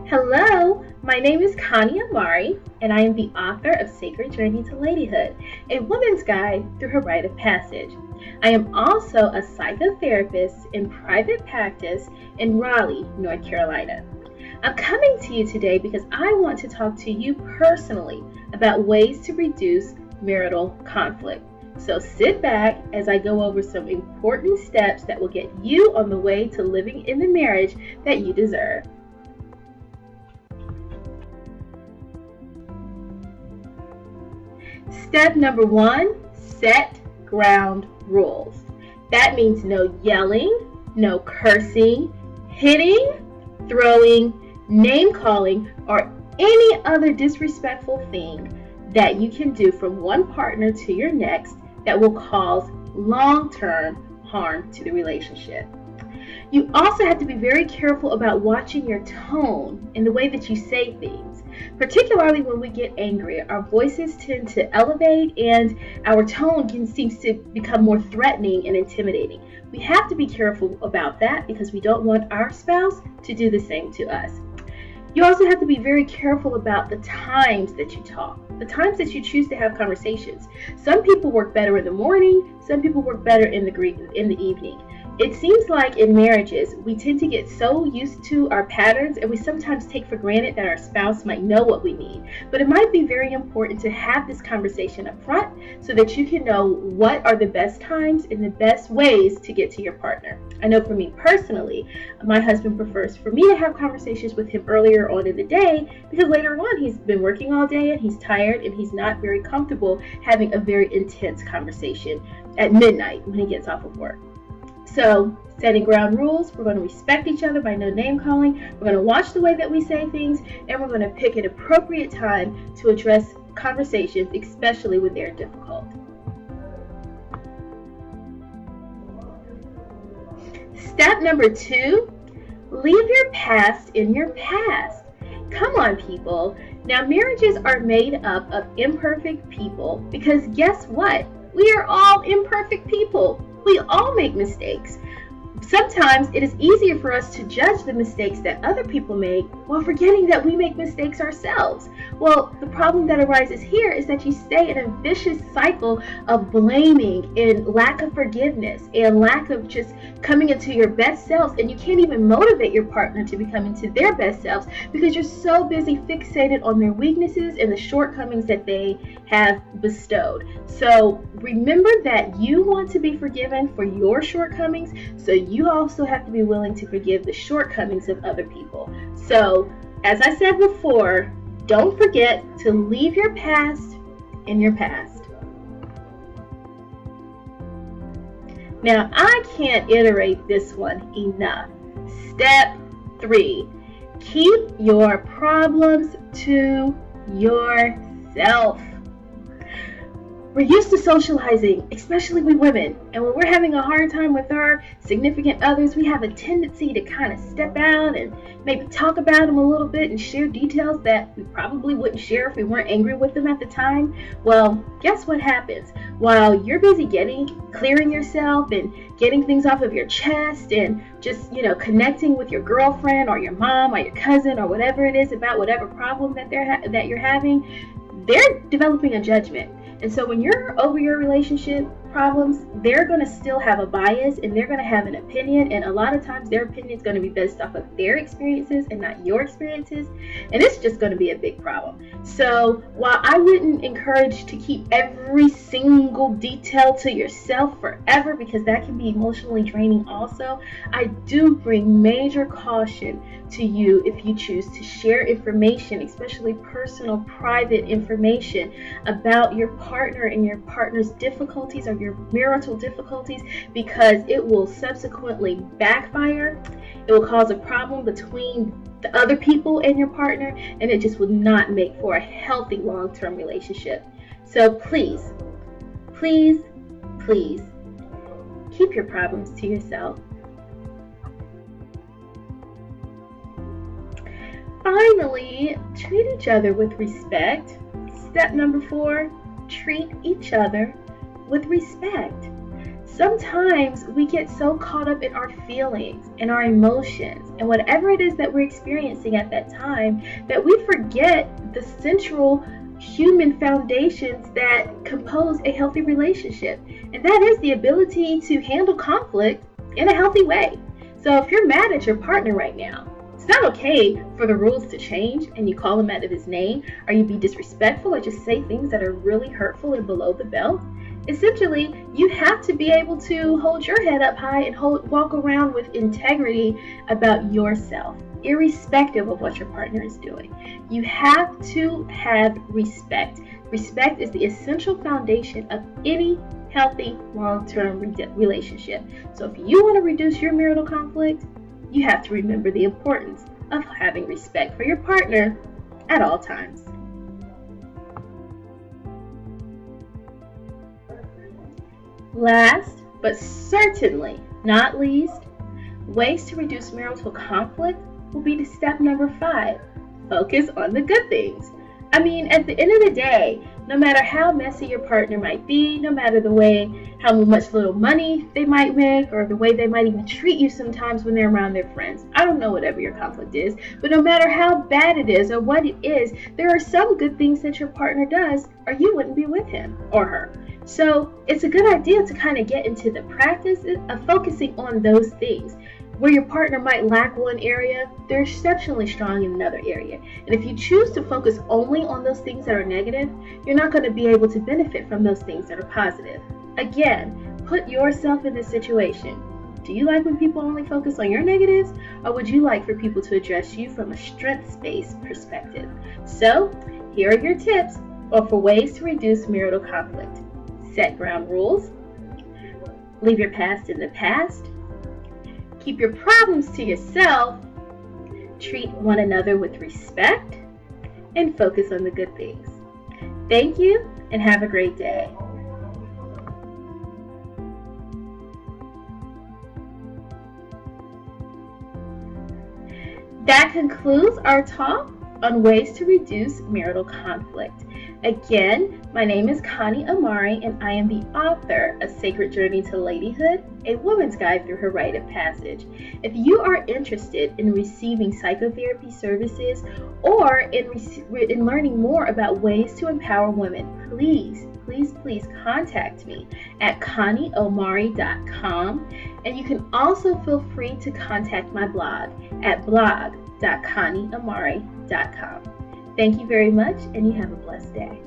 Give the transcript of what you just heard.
Hello, my name is Connie Amari, and I am the author of Sacred Journey to Ladyhood, a woman's guide through her rite of passage. I am also a psychotherapist in private practice in Raleigh, North Carolina. I'm coming to you today because I want to talk to you personally about ways to reduce marital conflict. So sit back as I go over some important steps that will get you on the way to living in the marriage that you deserve. Step number 1, set ground rules. That means no yelling, no cursing, hitting, throwing, name calling, or any other disrespectful thing that you can do from one partner to your next that will cause long-term harm to the relationship. You also have to be very careful about watching your tone and the way that you say things. Particularly when we get angry, our voices tend to elevate and our tone seems to become more threatening and intimidating. We have to be careful about that because we don't want our spouse to do the same to us. You also have to be very careful about the times that you talk, the times that you choose to have conversations. Some people work better in the morning, some people work better in the evening. It seems like in marriages, we tend to get so used to our patterns and we sometimes take for granted that our spouse might know what we need. But it might be very important to have this conversation up front so that you can know what are the best times and the best ways to get to your partner. I know for me personally, my husband prefers for me to have conversations with him earlier on in the day because later on he's been working all day and he's tired and he's not very comfortable having a very intense conversation at midnight when he gets off of work. So, setting ground rules, we're going to respect each other by no name calling, we're going to watch the way that we say things, and we're going to pick an appropriate time to address conversations, especially when they're difficult. Step number 2, leave your past in your past. Come on, people. Now, marriages are made up of imperfect people because guess what? We are all imperfect people. We all make mistakes. Sometimes it is easier for us to judge the mistakes that other people make while forgetting that we make mistakes ourselves. Well, the problem that arises here is that you stay in a vicious cycle of blaming and lack of forgiveness and lack of just coming into your best selves, and you can't even motivate your partner to become into their best selves because you're so busy fixated on their weaknesses and the shortcomings that they have bestowed. So remember that you want to be forgiven for your shortcomings, so you also have to be willing to forgive the shortcomings of other people. So, as I said before, don't forget to leave your past in your past. Now, I can't iterate this one enough. Step 3, keep your problems to yourself. We're used to socializing, especially with women, and when we're having a hard time with our significant others, we have a tendency to kind of step out and maybe talk about them a little bit and share details that we probably wouldn't share if we weren't angry with them at the time. Well, guess what happens? While you're busy clearing yourself and getting things off of your chest and just, connecting with your girlfriend or your mom or your cousin or whatever it is about whatever problem that you're having, they're developing a judgment. And so when you're over your relationship problems, they're going to still have a bias and they're going to have an opinion. And a lot of times their opinion is going to be based off of their experiences and not your experiences. And it's just going to be a big problem. So while I wouldn't encourage to keep every single detail to yourself forever because that can be emotionally draining also, I do bring major caution to you if you choose to share information, especially personal, private information about your partner and your partner's difficulties or your marital difficulties, because it will subsequently backfire. It will cause a problem between the other people and your partner, and it just will not make for a healthy long-term relationship. So please, please, please keep your problems to yourself. Finally, treat each other with respect. Step number 4, treat each other with respect. Sometimes we get so caught up in our feelings and our emotions and whatever it is that we're experiencing at that time that we forget the central human foundations that compose a healthy relationship. And that is the ability to handle conflict in a healthy way. So if you're mad at your partner right now, it's not okay for the rules to change and you call him out of his name, or you be disrespectful, or just say things that are really hurtful and below the belt. Essentially, you have to be able to hold your head up high and walk around with integrity about yourself, irrespective of what your partner is doing. You have to have respect. Respect is the essential foundation of any healthy long-term relationship. So if you want to reduce your marital conflict, you have to remember the importance of having respect for your partner at all times. Last, but certainly not least, ways to reduce marital conflict will be to step number 5, focus on the good things. I mean, at the end of the day, no matter how messy your partner might be, no matter how much little money they might make, or the way they might even treat you sometimes when they're around their friends. I don't know whatever your conflict is, but no matter how bad it is or what it is, there are some good things that your partner does or you wouldn't be with him or her. So it's a good idea to kind of get into the practice of focusing on those things. Where your partner might lack one area, they're exceptionally strong in another area. And if you choose to focus only on those things that are negative, you're not going to be able to benefit from those things that are positive. Again, put yourself in this situation. Do you like when people only focus on your negatives, or would you like for people to address you from a strengths-based perspective? So, here are your tips for ways to reduce marital conflict. Set ground rules. Leave your past in the past. Keep your problems to yourself. Treat one another with respect. And focus on the good things. Thank you, and have a great day. That concludes our talk on ways to reduce marital conflict. Again, my name is Connie Amari, and I am the author of Sacred Journey to Ladyhood, a woman's guide through her rite of passage. If you are interested in receiving psychotherapy services or in learning more about ways to empower women, please contact me at connieomari.com, and you can also feel free to contact my blog at blog.connieomari.com. Thank you very much, and you have a blessed day.